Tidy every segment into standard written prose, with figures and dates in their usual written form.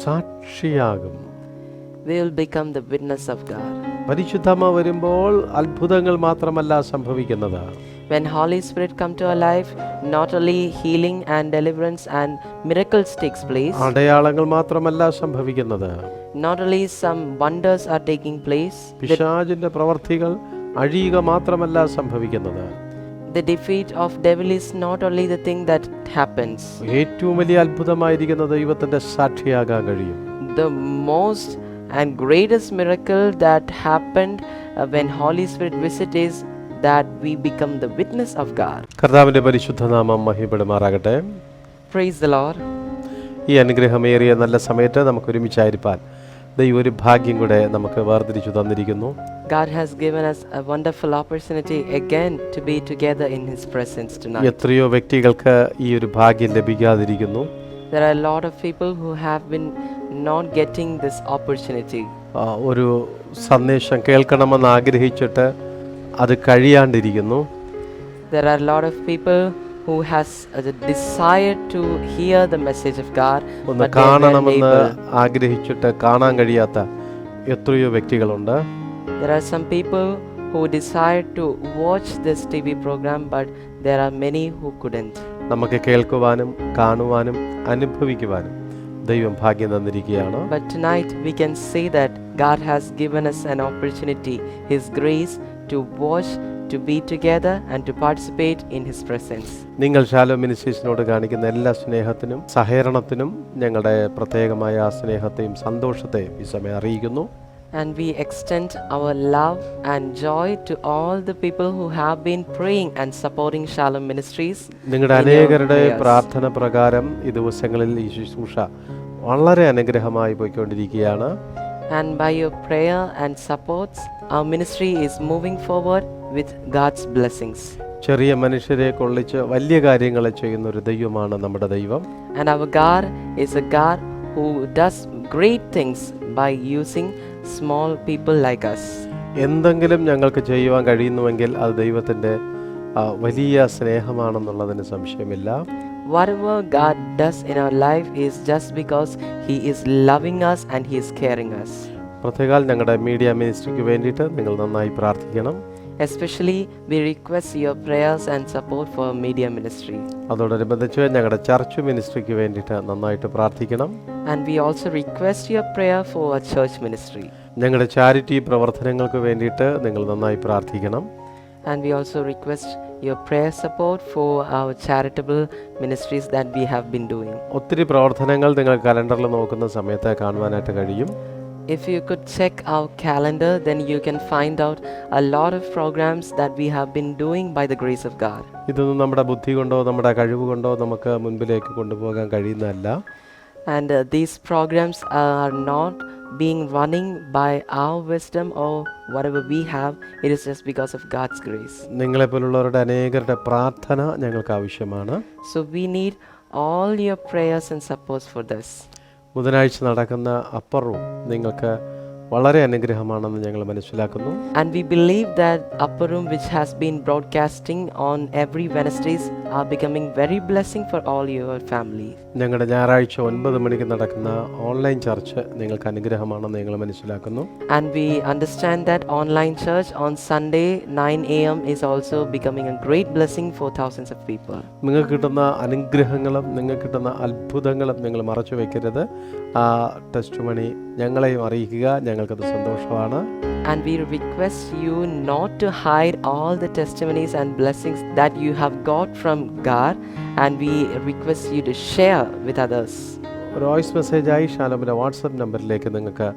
സാക്ഷിയാകും. We will become the witness of God. പരിശുദ്ധാത്മ വരുമ്പോൾ അത്ഭുതങ്ങൾ മാത്രമല്ല സംഭവിക്കുന്നത്. When Holy Spirit come to our life, not only healing and deliverance and miracles takes place. അടയാളങ്ങൾ മാത്രമല്ല സംഭവിക്കുന്നത്. Not only some wonders are taking place. പിശാചിന്റെ പ്രവർത്തികൾ അഴിയുക മാത്രമല്ല സംഭവിക്കുന്നത്. The defeat of devil is not only the thing that happens. ഏറ്റവും വലിയ അത്ഭുതമായിരിക്കുന്ന ദൈവത്തിന്റെ സാക്ഷിയാകാൻ കഴിയും. The most and greatest miracle that happened when Holy Spirit visit is that we become the witness of God. കർത്താവിന്റെ പരിശുദ്ധ നാമം മഹിമപ്പെടുമാറാകട്ടെ. Praise the Lord. ഈ അനുഗ്രഹമേറിയ നല്ല സമയത്ത് നമുക്ക് ഒരുമിച്ചായിരിക്കാൻ ദൈവം ഒരു ഭാഗ്യം കൂടെ നമുക്ക് വേർതിരിച്ചു തന്നിരിക്കുന്നു. God has given us a wonderful opportunity again to be together in His presence tonight. എത്രയോ വ്യക്തികൾക്ക് ഈ ഒരു ഭാഗ്യം ലഭിക്കാതിരിക്കുന്നു. There are a lot of people who have been not getting this opportunity. ഒരു സന്ദേശം കേൾക്കണമെന്ന് ആഗ്രഹിച്ചിട്ട് അത് കഴിയാണ്ടിരിക്കുന്നു. There are a lot of people who has a desire to hear the message of God, ഒന്ന് but they are കാണണമെന്ന് unable. ആഗ്രഹിച്ചിട്ട് കാണാൻ കഴിയാത്ത എത്രയോ വ്യക്തികളുണ്ട്. There are some people who desire to watch this TV program, but there are many who couldn't. നമുക്ക് കേൾക്കുവാനും കാണുവാനും അനുഭവിക്കുവാനും ദൈവം ഭാഗ്യം തന്നിരിക്കുകയാണ്. But tonight we can say that God has given us an opportunity, His grace, to watch, to be together and to participate in His presence. നിങ്ങൾ Shalom മിനിസ്ട്രീസിനോട് കാണിക്കുന്ന എല്ലാ സ്നേഹത്തിനും സഹകരണത്തിനും ഞങ്ങളുടെ പ്രത്യേകമായ ആ സ്നേഹത്തെയും സന്തോഷത്തെയും ഈ സമയം അറിയിക്കുന്നു. And we extend our love and joy to all the people who have been praying and supporting Shalom Ministries. നിങ്ങളുടെ അനേകരുടെ പ്രാർത്ഥന പ്രകാരം ഈ ദിവസങ്ങളിൽ ഈ ശുശ്രൂഷ വളരെ അനുഗ്രഹമായി പോയിക്കൊണ്ടിരിക്കുകയാണ്. And by your prayer and supports, our ministry is moving forward with God's blessings. ചെറിയ മനുഷ്യരെ കൊള്ളിച്ച് വലിയ കാര്യങ്ങൾ ചെയ്യുന്ന ഒരു ദൈവമാണ് നമ്മുടെ ദൈവം. And our God is a God who does great things by using small people like us. എന്തെങ്കിലും ഞങ്ങൾക്ക് ചെയ്യുവാൻ കഴിയുന്നുവെങ്കിൽ അത് ദൈവത്തിൻ്റെ വലിയ സ്നേഹമാണെന്നുള്ളതിന് സംശയമില്ല. Whatever God does in our life is just because He is loving us and He is caring us. പ്രത്യേകം ഞങ്ങളുടെ media മിനിസ്ട്രിക്ക് വേണ്ടിയിട്ട് നിങ്ങൾ നന്നായി പ്രാർത്ഥിക്കണം. Especially we request your prayers and support for media ministry. അതോടനുബന്ധിച്ച് ഞങ്ങളുടെ ചർച്ച് മിനിസ്ട്രിക്ക് വേണ്ടിയിട്ട് നന്നായിട്ട് പ്രാർത്ഥിക്കണം. And we also request your prayer for our church ministry. ഞങ്ങളുടെ ചാരിറ്റി പ്രവർത്തനങ്ങൾക്ക് വേണ്ടിയിട്ട് നിങ്ങൾ നന്നായി പ്രാർത്ഥിക്കണം. And we also request your prayer support for our charitable ministries that we have been doing. ഒത്തിരി പ്രവർത്തനങ്ങൾ നിങ്ങൾ കലണ്ടറിൽ നോക്കുന്ന സമയത്ത് കാണുവാനായിട്ട് കഴിയും. If you could check our calendar, then you can find out a lot of programs that we have been doing by the grace of God. ഇതൊന്നും നമ്മുടെ ബുദ്ധി കൊണ്ടോ നമ്മുടെ കഴിവ് കൊണ്ടോ നമുക്ക് മുൻപിലേക്ക് കൊണ്ടുപോകാൻ കഴിയുന്നതല്ല. And these programs are not being running by our wisdom or whatever we have. It is just because of God's grace. നിങ്ങളെപ്പോലുള്ളവരുടെ അനേകരുടെ പ്രാർത്ഥന ഞങ്ങൾക്ക് ആവശ്യമാണ്. So we need all your prayers and supports for this. ബുധനാഴ്ച നടക്കുന്ന upper room നിങ്ങൾക്ക് വളരെ അനുഗ്രഹമാണെന്ന് ഞങ്ങൾ മനസ്സിലാക്കുന്നു. And we believe that upper room which has been broadcasting on every Wednesdays are becoming very blessing for all your family. ഞങ്ങളുടെ ഞായറാഴ്ച 9 മണിക്ക് നടക്കുന്ന ഓൺലൈൻ ചർച്ച് നിങ്ങൾക്ക് അനുഗ്രഹമാണെന്ന് ഞങ്ങൾ മനസ്സിലാക്കുന്നു. And we understand that online church on Sunday 9 a.m. is also becoming a great blessing for thousands of people. നിങ്ങൾക്ക് കിട്ടുന്ന അനുഗ്രഹങ്ങളും നിങ്ങൾക്ക് കിട്ടുന്ന അത്ഭുതങ്ങളും നിങ്ങൾ മറച്ചു വയ്ക്കരുത്. ആ ടെസ്റ്റ് മണി ഞങ്ങളെയും അറിയിക്കുക. ഞങ്ങൾക്കത് സന്തോഷമാണ്. And we request you not to hide all the testimonies and blessings that you have got from God, and we request you to share with others. ഒരു വോയിസ് മെസ്സേജായി ഷാലോമിൻ്റെ വാട്സപ്പ് നമ്പറിലേക്ക് നിങ്ങൾക്ക്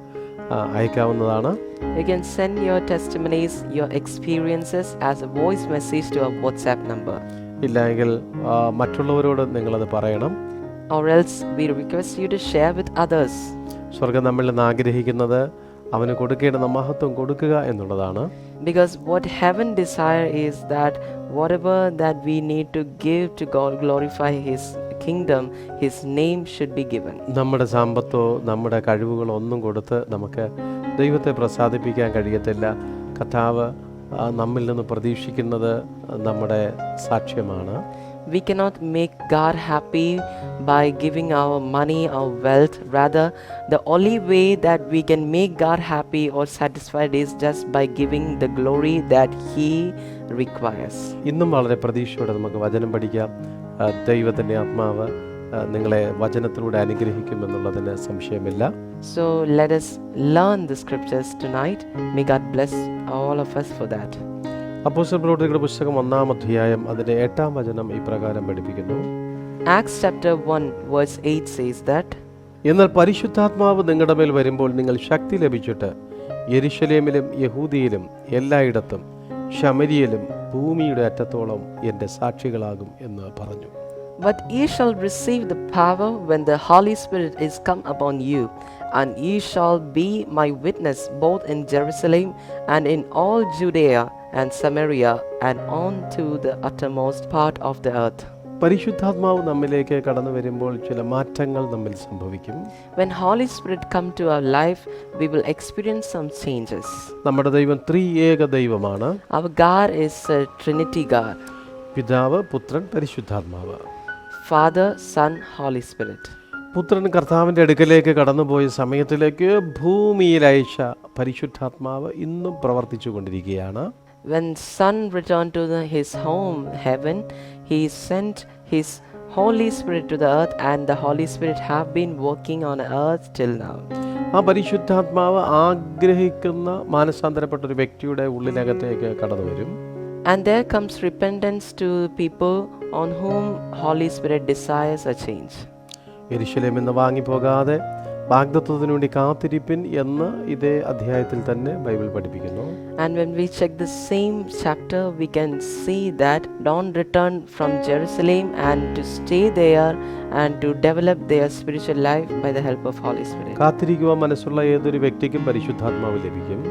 അയക്കാവുന്നതാണ്. You can send your testimonies, your experiences as a voice message to our WhatsApp number. ഇല്ലെങ്കിൽ മറ്റുള്ളവരോട് നിങ്ങളത് പറയണം. Or else we request you to share with others. സ്വർഗം നമ്മളിൽ നിന്ന് ആഗ്രഹിക്കുന്നത് അവന് കൊടുക്കേണ്ടുന്ന മഹത്വം കൊടുക്കുക എന്നുള്ളതാണ്. Because what heaven desire is that whatever that we need to give to God, glorify His kingdom, His name should be given. നമ്മുടെ സമ്പത്തോ നമ്മുടെ കഴിവുകളോ ഒന്നും കൊടുത്ത് നമുക്ക് ദൈവത്തെ പ്രസാദിപ്പിക്കാൻ കഴിയത്തില്ല. കർത്താവ് നമ്മിൽ നിന്ന് പ്രതീക്ഷിക്കുന്നത് നമ്മുടെ സാക്ഷ്യമാണ്. We cannot make God happy by giving our money or wealth. Rather, the only way that we can make God happy or satisfied is just by giving the glory that He requires. ഇന്നും വളരെ പ്രതീക്ഷയോടെ നമുക്ക് വചനം പഠിക്കാം. ദൈവത്തിൻ്റെ ആത്മാവ് നിങ്ങളെ വചനത്തിലൂടെ അനുഗ്രഹിക്കുമെന്നുള്ളതിന് സംശയമില്ല. So let us learn the scriptures tonight. May God bless all of us for that. അപ്പോസ്തല പ്രവൃത്തികളുടെ പുസ്തകം 1-ാം അധ്യായം അതിൻ്റെ 8-ാം വചനം ഇപ്രകാരം പഠിപ്പിക്കുന്നു. Acts chapter 1 verse 8 says that, എന്നാൽ പരിശുദ്ധാത്മാവ് നിങ്ങളുടെ മേൽ വരുമ്പോൾ നിങ്ങൾ ശക്തി ലഭിച്ചിട്ട് യെരുശലേമിലും യഹൂദിയിലും എല്ലായിടത്തും ശമരിയയിലും ഭൂമിയുടെ അറ്റത്തോളം എൻ്റെ സാക്ഷികളാകും എന്ന് പറഞ്ഞു. But ye shall receive the power when the Holy Spirit is come upon you, and ye shall be my witness both in Jerusalem and in all Judea and Samaria and on to the uttermost part of the earth. പരിശുദ്ധാത്മാവ് നമ്മിലേക്ക് കടന്നു വരുമ്പോൾ ചില മാറ്റങ്ങൾ നമ്മിൽ സംഭവിക്കും. When Holy Spirit come to our life, we will experience some changes. നമ്മുടെ ദൈവം ത്രിയേക ദൈവമാണ്. Our God is a Trinity God. പിതാവ്, പുത്രൻ, പരിശുദ്ധാത്മാവ്. Father, Son, Holy Spirit. പുത്രൻ കർത്താവിൻ്റെ അടുക്കലേക്ക് കടന്നുപോയ സമയത്തിലേക്ക് ഭൂമിയിൽ അയച്ച പരിശുദ്ധാത്മാവ് ഇന്നും പ്രവർത്തിച്ചു കൊണ്ടിരിക്കുകയാണ്. When Son returned to his home, heaven, he sent his Holy Spirit to the earth, and the Holy Spirit have been working on earth till now. ആ പരിശുദ്ധാത്മാവ് ആഗ്രഹിക്കുന്ന മാനസാന്തരപ്പെട്ട ഒരു വ്യക്തിയുടെ ഉള്ളിനകത്തേക്ക് കടന്നു വരും. And there comes repentance to people on whom Holy Spirit desires a change. യെരുശലേമിൽ നിന്ന് വാങ്ങിപ്പോകാതെ വാഗ്ദത്തത്തിനു വേണ്ടി കാത്തിരിപ്പിൻ എന്ന് ഇതേ അധ്യായത്തിൽ തന്നെ ബൈബിൾ പഠിപ്പിക്കുന്നു. And when we check the same chapter, we can see that don't return from Jerusalem and to stay there and to develop their spiritual life by the help of Holy Spirit. കാത്തിരിക്കുവാൻ മനസ്സുള്ള ഏതൊരു വ്യക്തിക്കും പരിശുദ്ധാത്മാവ് ലഭിക്കും.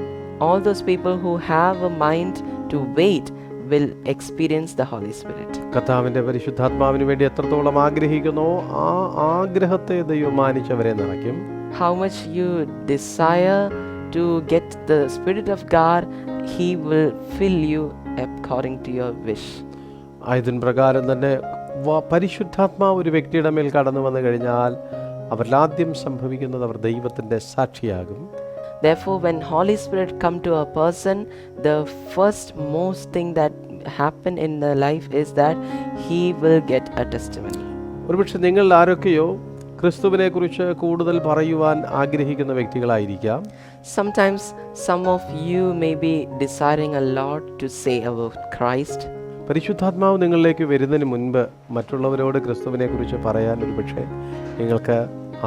All those people who have a mind to wait will experience the Holy Spirit. കർത്താവിന്റെ പരിശുദ്ധാത്മാവിന് വേണ്ടി എത്രത്തോളം ആഗ്രഹിക്കുന്നോ ആ ആഗ്രഹത്തെ ദൈവം മാനിച്ചവരെ നിറയ്ക്കും. How much you desire to get the Spirit of God, He will fill you according to your wish. ആയതിൻ പ്രകാരം തന്നെ പരിശുദ്ധാത്മാവ് ഒരു വ്യക്തിയുടെ മേൽ കടന്നു വന്നു കഴിഞ്ഞാൽ അവരിൽ ആദ്യം സംഭവിക്കുന്നത് അവർ ദൈവത്തിൻ്റെ സാക്ഷിയാകും. Therefore, when Holy Spirit come to a person, the first most thing that happen in the life is that he will get a testimony. ഒരുപക്ഷെ നിങ്ങൾ ആരൊക്കെയോ ക്രിസ്തുവിനെ കുറിച്ച് കൂടുതൽ പറയുവാൻ ആഗ്രഹിക്കുന്ന വ്യക്തികളായിരിക്കാം. Sometimes some of you may be desiring a lot to say about Christ. പരിശുദ്ധാത്മാവ് നിങ്ങളിലേക്ക് വരുന്നതിന് മുൻപ് മറ്റുള്ളവരോട് ക്രിസ്തുവിനെ കുറിച്ച് പറയാൻ ഒരുപക്ഷെ നിങ്ങൾക്ക്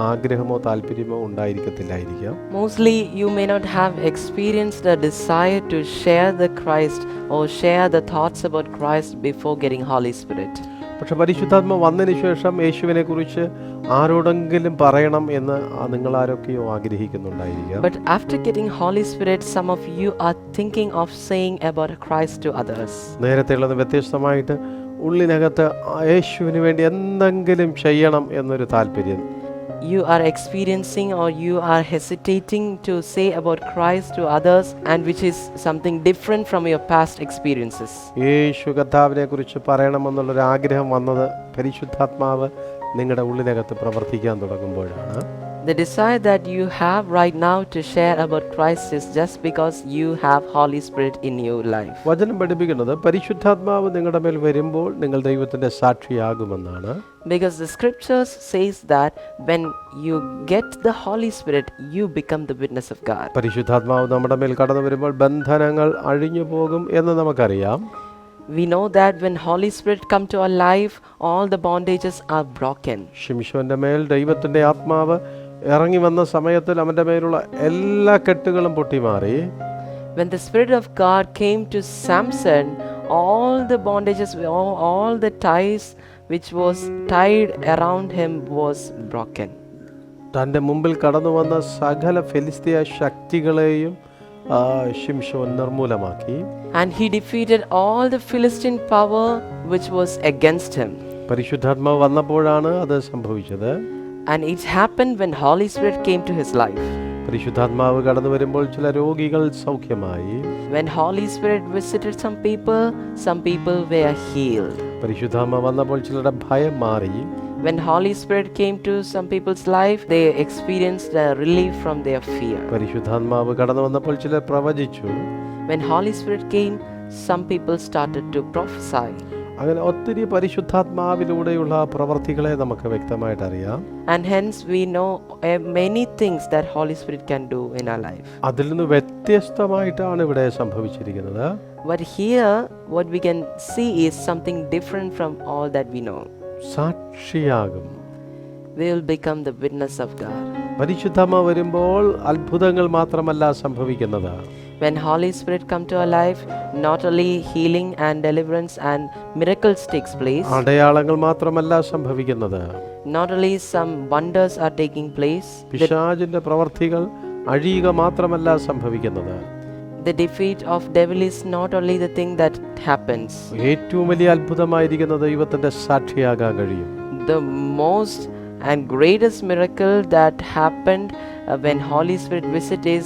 ആഗ്രഹമോ താല്പര്യമോ ഉണ്ടായിരിക്കത്തില്ലായിരിക്കാം. Mostly you may not have experienced the desire to share the Christ or share the thoughts about Christ before getting Holy Spirit. പക്ഷെ പരിശുദ്ധാത്മാവ് വന്നതിന് ശേഷം യേശുവിനെ കുറിച്ച് ആരോടെങ്കിലും പറയണം എന്ന് നിങ്ങൾ ആരൊക്കെയോ ആഗ്രഹിക്കുന്നുണ്ടായിരിക്കാം. But after getting Holy Spirit, some of you are thinking of saying about Christ to others. നേരത്തെയുള്ളത് വ്യത്യസ്തമായിട്ട് ഉള്ളിനകത്ത് യേശുവിന് വേണ്ടി എന്തെങ്കിലും ചെയ്യണം എന്നൊരു താല്പര്യം. You are experiencing or you are hesitating to say about Christ to others, and which is something different from your past experiences. യേശു കർത്താവിനെ കുറിച്ച് പറയണമെന്നുള്ളൊരു ആഗ്രഹം വന്നത് പരിശുദ്ധാത്മാവ് നിങ്ങളുടെ ഉള്ളിനകത്ത് പ്രവർത്തിക്കാൻ തുടങ്ങുമ്പോഴാണ്. The desire that you have right now to share about Christ is just because you have Holy Spirit in your life. വചനം പഠിപ്പിക്കുന്നത് പരിശുദ്ധാത്മാവ് നിങ്ങളുടെ മേൽ വരുമ്പോൾ നിങ്ങൾ ദൈവത്തിന്റെ സാക്ഷിയാകുമെന്നാണ്. Because the scriptures says that when you get the Holy Spirit, you become the witness of God. പരിശുദ്ധാത്മാവ് നമ്മുടെ മേൽ കടന്നു വരുമ്പോൾ ബന്ധനങ്ങൾ അഴിഞ്ഞു പോകും എന്ന് നമുക്കറിയാം. We know that when Holy Spirit come to our life, all the bondages are broken. ശിംശോന്റെ മേൽ ദൈവത്തിന്റെ ആത്മാവ് ഇറങ്ങി വന്ന സമയത്തിൽ അവന്റെ മേലുള്ള എല്ലാ കെട്ടുകളും പൊട്ടിമാറി. When the Spirit of God came to Samson, all the bondages, all the ties which was tied around him was broken. തൻ്റെ മുമ്പിൽ കടന്നു വന്ന സകല ഫെലിസ്തീയ ശക്തികളെയും ശിംശോൻ നിർമൂലമാക്കി. And he defeated all the Philistine power which was against him. പരിശുദ്ധാത്മാവ് വന്നപ്പോഴാണ് അത് സംഭവിച്ചത്. And it happened when Holy Spirit came to his life. പരിശുദ്ധാത്മാവ് കടന്നു വരുമ്പോൾ ചില രോഗികൾ സൗഖ്യമായി. When Holy Spirit visited some people were healed. പരിശുദ്ധാത്മ വന്നപ്പോൾ ചിലരുടെ ഭയം മാറി. When Holy Spirit came to some people's life, they experienced a relief from their fear. പരിശുദ്ധാത്മാവ് കടന്നു വന്നപ്പോൾ ചിലർ പ്രവചിച്ചു. When Holy Spirit came, some people started to prophesy. അങ്ങനെ ഒത്തിരി പരിശുദ്ധാത്മാവിലൂടെയുള്ള പ്രവർത്തികളെ നമുക്ക് വ്യക്തമായിട്ട് അറിയാം. And hence we know many things that Holy Spirit can do in our life. അതിൽ നിന്ന് വ്യത്യസ്തമായിട്ടാണ് ഇവിടെ സംഭവിച്ചിരിക്കുന്നത്. But here what we can see is something different from all that we know. സാക്ഷിയാകും. We will become the witness of God. പരിശുദ്ധാത്മാവ് വരുമ്പോൾ അത്ഭുതങ്ങൾ മാത്രമല്ല സംഭവിക്കുന്നത്. When Holy Spirit come to our life, not only healing and deliverance and miracles takes place. അടയാളങ്ങൾ മാത്രമല്ല സംഭവിക്കുന്നത്. Not only some wonders are taking place. പിശാചിന്റെ പ്രവർത്തികൾ അഴിയുക മാത്രമല്ല സംഭവിക്കുന്നത്. The defeat of devil is not only the thing that happens. ഏറ്റവും വലിയ അത്ഭുതമായിരിക്കുന്ന ദൈവത്തിന്റെ സാക്ഷിയാകാൻ കഴിയും. The most and greatest miracle that happened when Holy Spirit visit is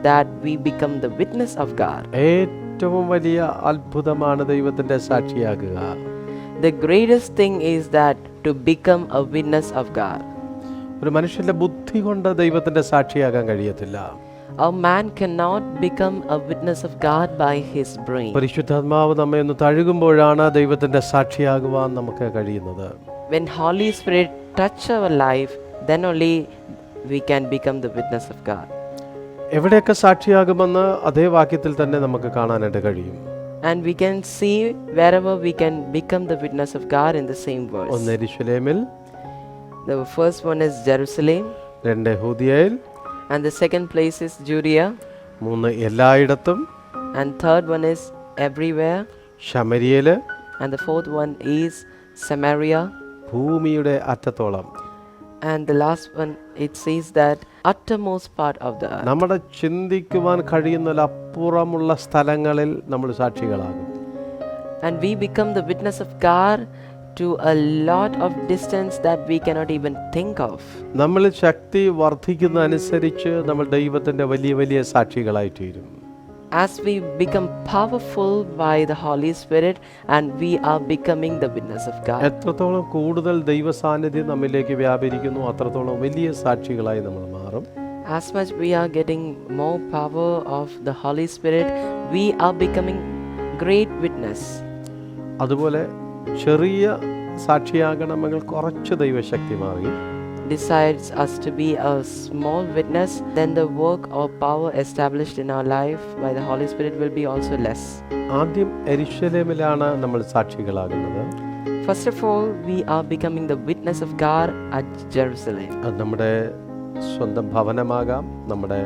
that we become the witness of God. ഏറ്റവും വലിയ അത്ഭുതമാണ് ദൈവത്തിന്റെ സാക്ഷിയാകുക. The greatest thing is that to become a witness of God. ഒരു മനുഷ്യന്റെ ബുദ്ധി കൊണ്ട് ദൈവത്തിന്റെ സാക്ഷിയാകാൻ കഴിയത്തില്ല. A man cannot become a witness of God by his brain. പരിശുദ്ധാത്മാവ് നമ്മെ ഒന്ന് തഴുകുമ്പോഴാണ് ദൈവത്തിന്റെ സാക്ഷിയാകുവാൻ നമുക്ക് കഴിയുന്നത്. When Holy Spirit touch our life, then only we can become the witness of God. എവിടെയൊക്കെ സാക്ഷിയാകുമെന്ന് അതേ വാക്യത്തിൽ തന്നെ നമുക്ക് കാണാനായിട്ട് കഴിയും. And we can see wherever we can become the witness of God in the same verse. ഒന്ന് യെരൂശലേമിൽ, The first one is Jerusalem, രണ്ട് യഹൂദിയയിൽ, and the second place is Judea, മൂന്ന് എല്ലായിടത്തും, and third one is everywhere, ശമരിയയില്, and the fourth one is Samaria, ഭൂമിയുടെ അറ്റത്തോളം. and the last one it says that uttermost part of the earth. നമ്മുടെ ചിന്തിക്കുവാൻ കഴിയുന്നതിലപ്പുറമുള്ള സ്ഥലങ്ങളിൽ നമ്മൾ സാക്ഷികളാകും. And we become the witness of God to a lot of distance that we cannot even think of. നമ്മളിൽ ശക്തി വർദ്ധിക്കുന്നതനുസരിച്ച് നമ്മൾ ദൈവത്തിന്റെ വലിയ വലിയ സാക്ഷികളായി തീരും. As we become powerful by the Holy Spirit and we are becoming the witness of God. എത്രത്തോളം കൂടുതൽ ദൈവ സാന്നിധ്യം നമ്മിലേക്ക് വ്യാപരിക്കുന്നു അത്രത്തോളം വലിയ സാക്ഷികളായി നമ്മൾ മാറും. As much we are getting more power of the Holy Spirit, we are becoming great witness. അതുപോലെ ചെറിയ സാക്ഷിയാകണമെങ്കിൽ കുറച്ച് ദൈവശക്തി മാറി. Decides us to be a small witness, then the work or power established in our life by the Holy Spirit will be also less. ആദ്യം യെരൂശലേമിലാണ് നമ്മൾ സാക്ഷികളാകുന്നത്. First of all, we are becoming the witness of God at Jerusalem. അത് നമ്മുടെ സ്വന്തം ഭവനമാകാം, നമ്മുടെ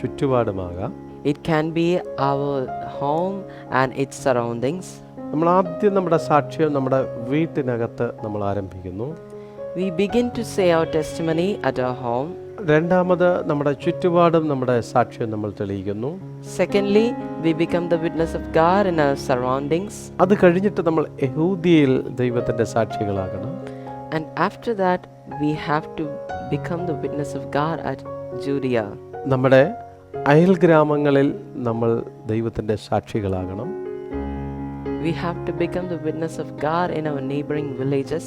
ചുറ്റുപാടുമാകാം. It can be our home and its surroundings. നമ്മൾ ആദ്യം നമ്മുടെ സാക്ഷ്യം നമ്മുടെ വീട്ടിനകത്ത് നമ്മൾ ആരംഭിക്കുന്നു. We begin to say our testimony at our home. രണ്ടാമത് നമ്മുടെ ചുറ്റുപാടും നമ്മുടെ സാക്ഷ്യം നമ്മൾ തെളിയിക്കുന്നു. Secondly, we become the witness of God in our surroundings. അത് കഴിഞ്ഞിട്ട് നമ്മൾ യഹൂദിയയിൽ ദൈവത്തിന്റെ സാക്ഷികളാകണം. And after that, we have to become the witness of God at Judea. നമ്മുടെ അയൽ ഗ്രാമങ്ങളിൽ നമ്മൾ ദൈവത്തിന്റെ സാക്ഷികളാകണം. We have to become the witness of God in our neighboring villages.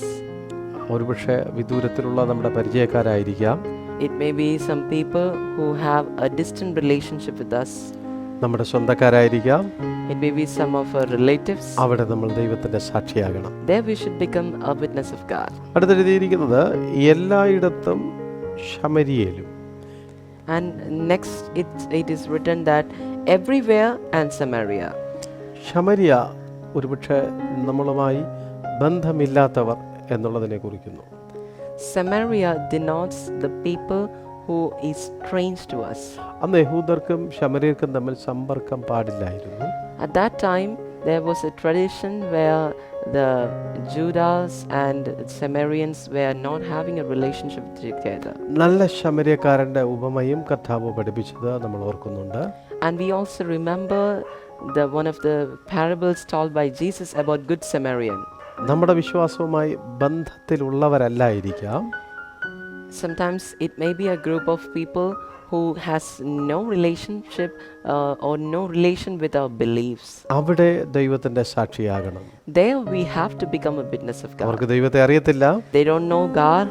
ഒരുപക്ഷെ വിദൂരത്തിലുള്ള നമ്മുടെ പരിചയക്കാരായിരിക്കാം. It may be some people who have a distant relationship with us. നമ്മുടെ സ്വന്തക്കാരായിരിക്കാം. It may be some of our relatives. അവിടെ നമ്മൾ ദൈവത്തിന്റെ സാക്ഷിയാകണം. There we should become a witness of God. അടുത്തെഴുതിയിരിക്കുന്നത് എല്ലായിടത്തും ശമരിയയിലും. And next it is written that everywhere and Samaria. ശമരിയ ഒരുപക്ഷെ നമ്മളുമായി ബന്ധമില്ലാത്തവർ എന്നുള്ളതിനെ കുറിക്കുന്നു. Samaria denotes the people who is strange to us. അന്ന് യഹൂദർക്കും ശമര്യർക്കും തമ്മിൽ സമ്പർക്കം പാടില്ലായിരുന്നു. At that time there was a tradition where the Judas and Samaritans were not having a relationship together. നല്ല ശമര്യക്കാരന്റെ ഉപമയും കർത്താവ് പഠിപ്പിച്ചത് നമ്മൾ ഓർക്കുന്നുണ്ട്. And we also remember one of the parables told by Jesus about Good Samaritan. നമ്മുടെ വിശ്വാസവുമായി ബന്ധത്തിലുള്ളവരല്ലായിരിക്കാം. Sometimes it may be a group of people who has no relationship or no relation with our beliefs. അവിടെ ദൈവത്തിൻ്റെ സാക്ഷിയാകണം. There we have to become a witness of God. അവർക്ക് ദൈവത്തെ അറിയത്തില്ല, They don't know God.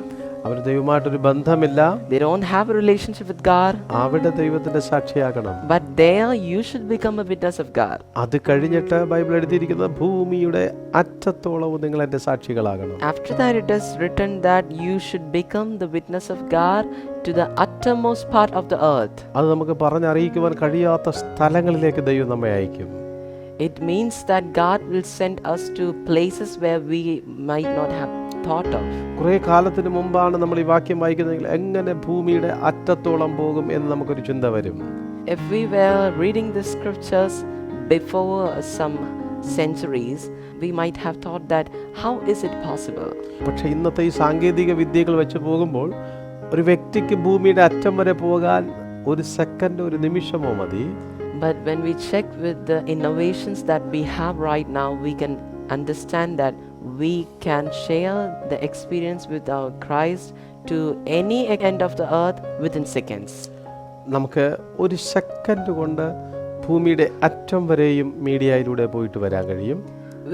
അവർ ദൈവമായിട്ടൊരു ബന്ധമില്ല, They don't have a relationship with God. അവിടെ ദൈവത്തിൻ്റെ സാക്ഷിയാകണം. But there you should become a witness of God. അത് കഴിഞ്ഞിട്ട് ബൈബിൾ എഴുതിയിരിക്കുന്നത് ഭൂമിയുടെ അറ്റത്തോളവും നിങ്ങൾ എൻ്റെ സാക്ഷികളാകണം. After that it is written that you should become the witness of God to the uttermost part of the earth. അത് നമുക്ക് പറഞ്ഞറിയിക്കുവാൻ കഴിയാത്ത സ്ഥലങ്ങളിലേക്ക് ദൈവം നമ്മെ അയക്കും. It means that God will send us to places where we might not have thought of. കുറേ കാലത്തിന് മുമ്പാണ് നമ്മൾ ഈ വാക്യം വായിക്കുന്നതെങ്കിൽ എങ്ങനെ ഭൂമിയുടെ അറ്റത്തോളം പോകും എന്ന് നമുക്കൊരു ചിന്ത വരും. If we were reading the scriptures before some centuries, we might have thought that how is it possible? പക്ഷേ ഇന്നത്തെ ഈ സാങ്കേതിക വിദ്യകൾ വെച്ച് പോകുമ്പോൾ ഒരു വ്യക്തിക്ക് ഭൂമിയുടെ അറ്റം വരെ പോകാൻ ഒരു സെക്കൻഡ്, ഒരു നിമിഷമോ മതി. But when we check with the innovations that we have right now, we can understand that we can share the experience with our Christ to any end of the earth within seconds. നമുക്ക് ഒരു second കൊണ്ട് ഭൂമിയുടെ അറ്റം വരെയും മീഡിയയിലൂടെ പോയിട്ട് വരാൻ കഴിയും.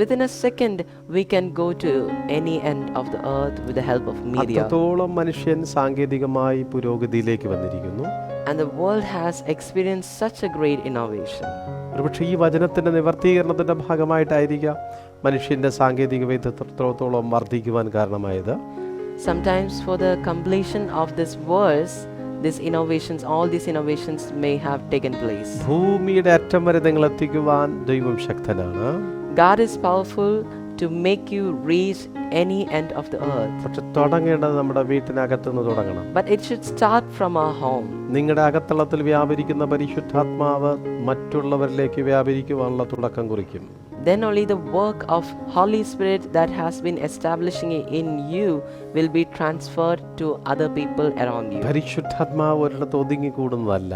Within a second, we can go to any end of the earth with the help of media. അത്രത്തോളം മനുഷ്യൻ സാങ്കേതികമായി പുരോഗതിയിലേക്ക് വന്നിരിക്കുന്നു. And the world has experienced such a great innovation. ഒരുപക്ഷെ ഈ വചനത്തിൻ്റെ നിവർത്തീകരണത്തിൻ്റെ ഭാഗമായിട്ടായിരിക്കാം മനുഷ്യൻ്റെ സാങ്കേതിക വിദ്യത്തോളം വർദ്ധിക്കുവാൻ കാരണമായത്. Sometimes for the completion of this verse, all these innovations may have taken place. ഭൂമിയുടെ അറ്റം വരെ നിങ്ങൾ എത്തിക്കുവാൻ ദൈവം ശക്തനാണ്. God is powerful to make you reach any end of the earth. പക്ഷെ തുടങ്ങേണ്ടത് നമ്മുടെ വീട്ടിനകത്തുനിന്ന് തുടങ്ങണം. But it should start from our home. നിങ്ങളുടെ അകത്തളത്തിൽ വ്യാപരിക്കുന്ന പരിശുദ്ധാത്മാവ് മറ്റുള്ളവരിലേക്ക് വ്യാപരിക്കുവാനുള്ള തുടക്കം കുറിക്കും. Then only the work of Holy Spirit that has been establishing in you will be transferred to other people around you. പരിശുദ്ധാത്മാവ് ഒരിടത്ത് ഒതുങ്ങിക്കൂടുന്നതല്ല.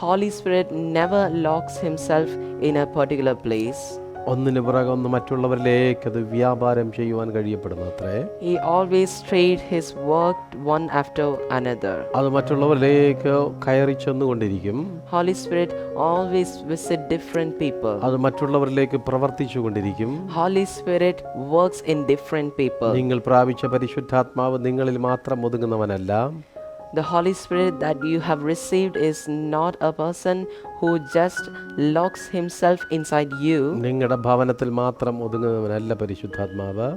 Holy Spirit never locks himself in a particular place. ഒന്നിനു പുറകെ ഒന്ന് മറ്റുള്ളവരിലേക്ക് അത് വ്യാപാരം ചെയ്യുവാൻ കഴിയപ്പെടുന്നു അത്രേ. He always trade his work one after another. അത് മറ്റുള്ളവരിലേക്ക് കയറി ചെന്നുകൊണ്ടിരിക്കും. Holy Spirit always visit different people. അത് മറ്റുള്ളവരിലേക്ക് പ്രവർത്തിച്ചു കൊണ്ടിരിക്കും. Holy Spirit works in different people. നിങ്ങൾ പ്രാപിച്ച പരിശുദ്ധാത്മാവ് നിങ്ങളിൽ മാത്രം ഒതുങ്ങുന്നവനല്ല. The Holy Spirit that you have received is not a person who just locks himself inside you. നിങ്ങളുടെ ഭവനത്തിൽ മാത്രം ഒതുങ്ങുന്നവനല്ല പരിശുദ്ധാത്മാവ്.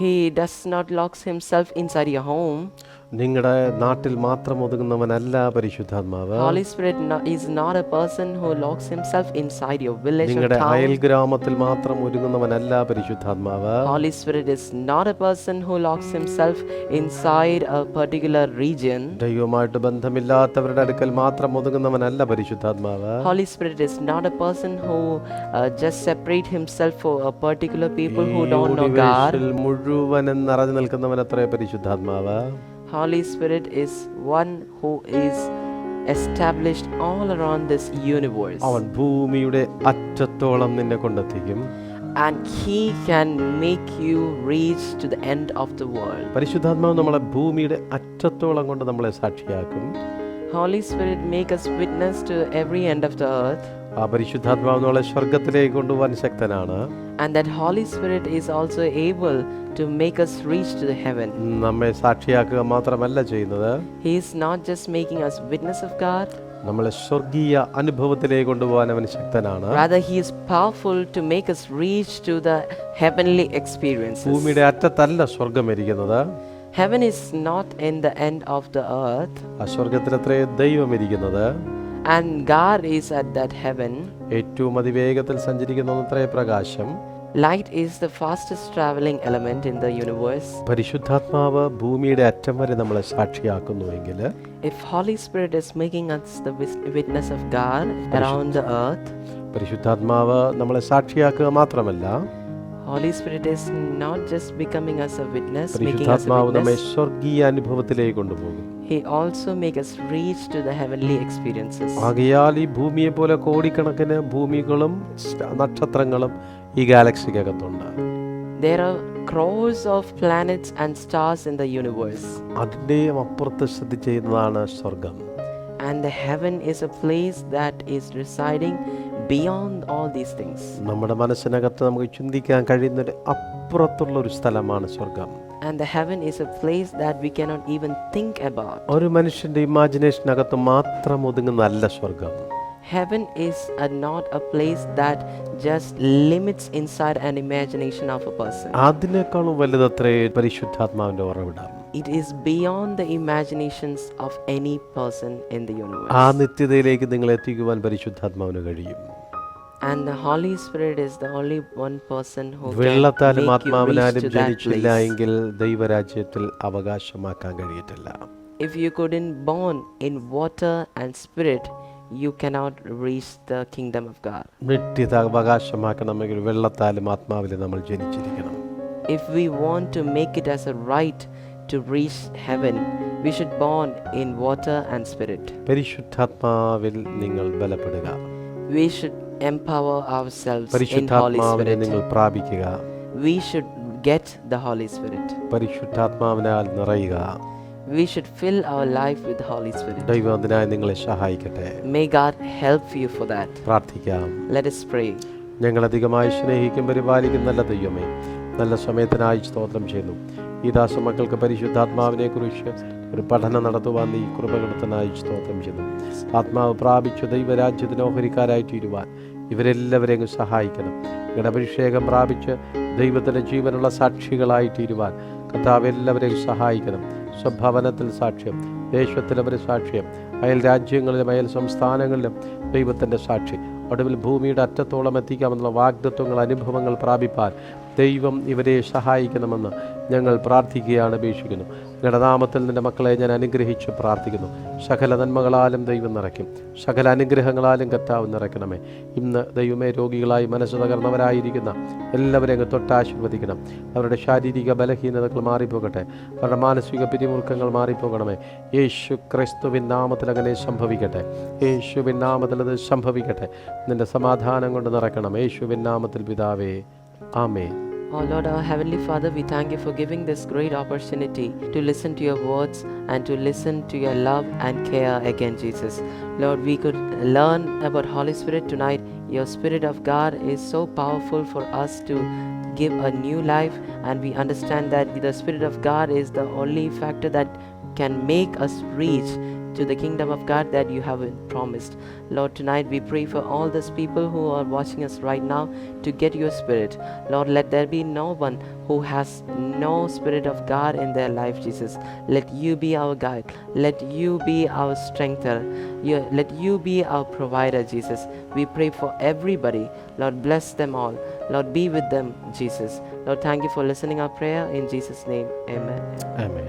He does not locks himself inside your home. നിങ്ങളുടെ നാട്ടിൽ മാത്രം ഒതുങ്ങുന്നവനല്ല പരിശുദ്ധാത്മാവ്. Holy Spirit is not a person who locks himself inside your village or നിങ്ങളുടെ town. അയൽ ഗ്രാമത്തിൽ മാത്രം ഒതുങ്ങുന്നവനല്ല പരിശുദ്ധാത്മാവ്. Holy Spirit is not a person who locks himself inside a particular region. ദൈവമായിട്ട് ബന്ധമില്ലാത്തവരുടെ അടുക്കൽ മാത്രം ഒതുങ്ങുന്നവനല്ല പരിശുദ്ധാത്മാവ്. Holy Spirit is not a person who just separate himself for a particular people who don't know God. മുഴുവനും നിറഞ്ഞു നിൽക്കുന്നവനത്രേ പരിശുദ്ധാത്മാവ്. Holy Spirit is one who is established all around this universe. അവൻ ഭൂമിയുടെ അറ്റത്തോളം നിന്നെ കൊണ്ടെത്തിക്കും. And he can make you reach to the end of the world. പരിശുദ്ധാത്മാവ് നമ്മളെ ഭൂമിയുടെ അറ്റത്തോളം കൊണ്ട് നമ്മളെ സാക്ഷിയാക്കും. Holy Spirit make us witness to every end of the earth. ആ പരിശുദ്ധാത്മാവ് നമ്മളെ സ്വർഗത്തിലേക്ക് കൊണ്ടുപോകാൻ ശക്തനാണ്. And that Holy Spirit is also able to make us reach to the heaven. നമ്മെ സാക്ഷിയാക്കുക മാത്രമല്ല ചെയ്യുന്നത്, He is not just making us witness of God. നമ്മളെ സ്വർഗീയ അനുഭവത്തിലേക്ക് കൊണ്ടുപോകാൻ അവൻ ശക്തനാണ്. Rather, he is powerful to make us reach to the heavenly experiences. ഭൂമിയുടെ അറ്റത്തല്ല സ്വർഗം ഇരിക്കുന്നത്. Heaven is not in the end of the earth. ആ സ്വർഗത്തിലത്രേ ദൈവം ഇരിക്കുന്നത്. And God is at that heaven. ഏറ്റവും അതിവേഗത്തിൽ സഞ്ചരിക്കുന്നത്രേ പ്രകാശം. Light is the fastest traveling element in the universe. പരിശുദ്ധാത്മാവ് ഭൂമിയുടെ അറ്റം വരെ നമ്മളെ സാക്ഷിയാക്കുന്നുവെങ്കിൽ, If Holy Spirit is making us the witness of God around the earth, പരിശുദ്ധാത്മാവ് നമ്മളെ സാക്ഷിയാക്കുക മാത്രമല്ല, Holy Spirit is not just becoming us a witness, making us a പരിശുദ്ധാത്മാവ് നമ്മെ witness. സ്വർഗീയ അനുഭവത്തിലേക്ക് കൊണ്ടുപോകും. He also make us reach to the heavenly experiences. ആകയാൽ ഈ ഭൂമിയെ പോലെ കോടിക്കണക്കിന് ഭൂമികളും നക്ഷത്രങ്ങളും ഈ ഗാലക്സിക്കകത്തുണ്ട്. There are crores of planets and stars in the universe. അതിൻ്റെയും അപ്പുറത്ത് സ്ഥിതി ചെയ്യുന്നതാണ് സ്വർഗം. And the heaven is a place that is residing beyond all these things. നമ്മുടെ മനസ്സിനകത്ത് നമുക്ക് ചിന്തിക്കാൻ കഴിയുന്നൊരു അപ്പുറത്തുള്ള ഒരു സ്ഥലമാണ് സ്വർഗം. And the heaven is a place that we cannot even think about. ഒരു മനുഷ്യന്റെ ഇമാജിനേഷനകത്ത് മാത്രം ഒതുങ്ങുന്നതല്ല സ്വർഗം. Heaven is not a place that just limits inside an imagination of a person. അതിനേക്കാളും വലുതത്രേ പരിശുദ്ധാത്മാവിന്റെ ഉറവിടം. It is beyond the imaginations of any person in the universe. ആ നിത്യതയിലേക്ക് നിങ്ങളെ എത്തിക്കുവാൻ പരിശുദ്ധാത്മാവിന് കഴിയും. And the Holy Spirit is the only one person who can വെള്ളത്താലും make you ആത്മാവിനാലും reach to that ജനിച്ചില്ല place. എങ്കിൽ ദൈവരാജ്യത്തിൽ അവകാശമാക്കാൻ കഴിയത്തില്ല. If you couldn't born in water and spirit, you cannot reach the kingdom of God. നിത്യത അവകാശമാക്കണമെങ്കിൽ വെള്ളത്താലും ആത്മാവിലും നമ്മൾ ജനിച്ചിരിക്കണം. If we want to make it as a right to reach heaven, we should born in water and spirit. പരിശുദ്ധാത്മാവിൽ നിങ്ങൾ ബലപ്പെടുക. We should empower ourselves in Holy പരിശുദ്ധാത്മാവിനെ Spirit. നിങ്ങൾ പ്രാപിക്കുക. We should get the Holy Spirit. പരിശുദ്ധാത്മാവിനാൽ നിറയുക. We should fill our life with the Holy Spirit. ദൈവം അതിനായി നിങ്ങളെ സഹായിക്കട്ടെ. May God help you for that. പ്രാർത്ഥിക്കാം. Let us pray. ഞങ്ങളധികമായി സ്നേഹിക്കും പരിപാലിക്കും നല്ല ദൈവമേ, നല്ല സമയത്തിനായി സ്തോത്രം ചെയ്യുന്നു. ഈ ദാസമക്കൾക്ക് പരിശുദ്ധാത്മാവിനെ കുറിച്ച് ഒരു പഠനം നടത്തുവാൻ നീ കൃപ കൊടുത്തനായി സ്തോത്രം ചെയ്യുന്നു. ആത്മാവ് പ്രാപിച്ചു ദൈവരാജ്യത്തിന് ഓഹരിക്കാരായി തീരുവാൻ ഇവരെല്ലാവരെയും അങ്ങ് സഹായിക്കണം. നിങ്ങളുടെ അഭിഷേകം പ്രാപിച്ച് ദൈവത്തിൻ്റെ ജീവനുള്ള സാക്ഷികളായി തീരുവാൻ കർത്താവ് എല്ലാവരെയും സഹായിക്കണം. സ്വഭവനത്തിൽ സാക്ഷ്യം, ദേശത്തിലവരെ സാക്ഷ്യം, അയൽ രാജ്യങ്ങളിലും അയൽ സംസ്ഥാനങ്ങളിലും ദൈവത്തിൻ്റെ സാക്ഷി, ഒടുവിൽ ഭൂമിയുടെ അറ്റത്തോളം എത്തിക്കാമെന്നുള്ള വാഗ്ദത്വങ്ങൾ അനുഭവങ്ങൾ പ്രാപിപ്പാൻ ദൈവം ഇവരെ സഹായിക്കണമെന്ന് ഞങ്ങൾ പ്രാർത്ഥിക്കുകയാണ്, അപേക്ഷിക്കുന്നു. നിങ്ങളുടെ നാമത്തിൽ നിൻ്റെ മക്കളെ ഞാൻ അനുഗ്രഹിച്ച് പ്രാർത്ഥിക്കുന്നു. സകല നന്മകളാലും ദൈവം നിറയ്ക്കും, സകല അനുഗ്രഹങ്ങളാലും കർത്താവ് നിറയ്ക്കണമേ. ഇന്ന് ദൈവമേ രോഗികളായി മനസ്സ് തകർന്നവരായിരിക്കുന്ന എല്ലാവരെയും അങ്ങ് തൊട്ടാശീർവദിക്കണം. അവരുടെ ശാരീരിക ബലഹീനതകൾ മാറിപ്പോകട്ടെ, അവരുടെ മാനസിക പിരിമുറുക്കങ്ങൾ മാറിപ്പോകണമേ. യേശു ക്രിസ്തുവിൻ നാമത്തിൽ അങ്ങനെ സംഭവിക്കട്ടെ. യേശുവിൻ നാമത്തിൽ അത് സംഭവിക്കട്ടെ. നിൻ്റെ സമാധാനം കൊണ്ട് നിറയ്ക്കണം. യേശുവിൻ നാമത്തിൽ പിതാവേ, ആമേൻ. Oh Lord, our Heavenly Father, we thank you for giving this great opportunity to listen to your words and to listen to your love and care again, Jesus. Lord, we could learn about Holy Spirit tonight. Your Spirit of God is so powerful for us to give a new life, and we understand that the Spirit of God is the only factor that can make us reach to the kingdom of God that you have promised. Lord, tonight we pray for all those people who are watching us right now to get your Spirit. Lord, let there be no one who has no Spirit of God in their life, Jesus. Let you be our guide. Let you be our strengthener. Let you be our provider, Jesus. We pray for everybody. Lord, bless them all. Lord, be with them, Jesus. Lord, thank you for listening our prayer. In Jesus' name, amen. Amen.